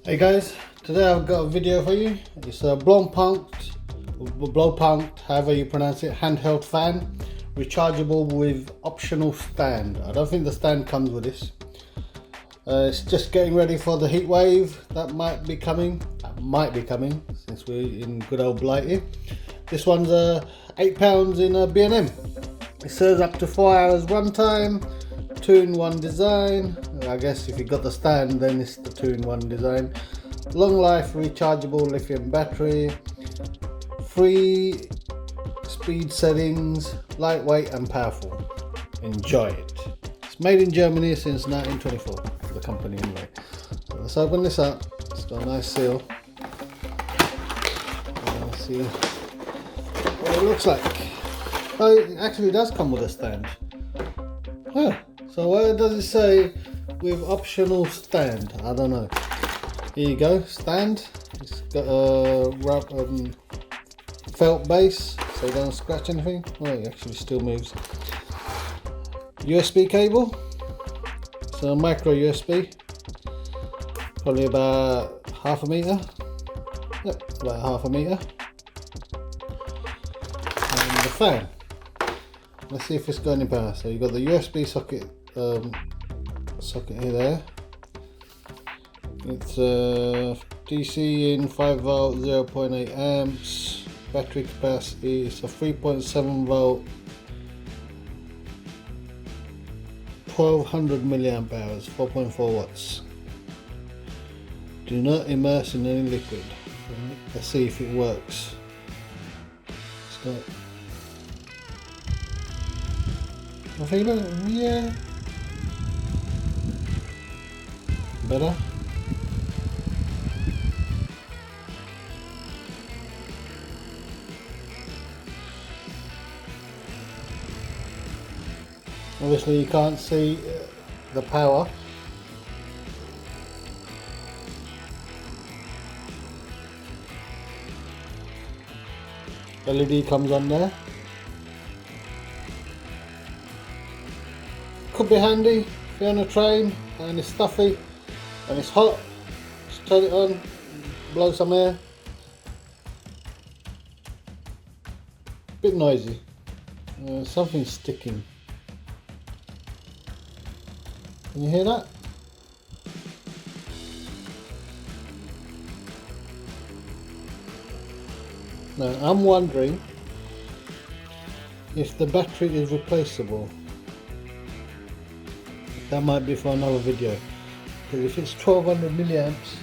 Hey guys, today I've got a video for you. It's a Blaupunkt, however you pronounce it, handheld fan, rechargeable with optional stand. I don't think the stand comes with this. It's just getting ready for the heat wave that might be coming. Since we're in good old Blighty. This one's £8 in a B&M. It serves up to 4 hours runtime, 2-in-1 design. I guess if you got the stand, then it's the 2-in-1 design. Long life rechargeable lithium battery, 3 speed settings, lightweight and powerful. Enjoy it. It's made in Germany since 1924, the company anyway. So let's open this up. It's got a nice seal. Let's see what it looks like. Oh, it actually does come with a stand. Huh. So where does it say with optional stand? I don't know. Here you go, stand. It's got a felt base so you don't scratch anything. Oh, it actually still moves. USB cable. So micro USB. Probably about half a meter. Yep, about half a meter. And the fan. Let's see if it's got any power. So you've got the USB socket here there. It's DC in 5 volt, 0.8 amps. Battery capacity is a 3.7 volt, 1200 milliamp hours, 4.4 watts. Do not immerse in any liquid. Let's see if it works. It's got, I think, yeah, better. Obviously you can't see the power. LED comes on there. Could be handy if you're on a train and it's stuffy and it's hot. Just turn it on, blow some air. Bit noisy. Something's sticking. Can you hear that? Now I'm wondering if the battery is replaceable. That might be for another video, because if it's 1200 milliamps,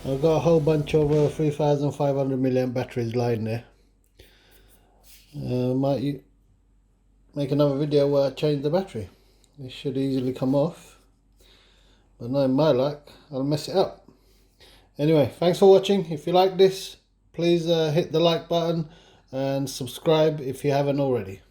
I've got a whole bunch of 3500 milliamp batteries lying there. Might make another video where I change the battery. It should easily come off, but knowing my luck, I'll mess it up. Anyway, thanks for watching. If you like this, please hit the like button and subscribe if you haven't already.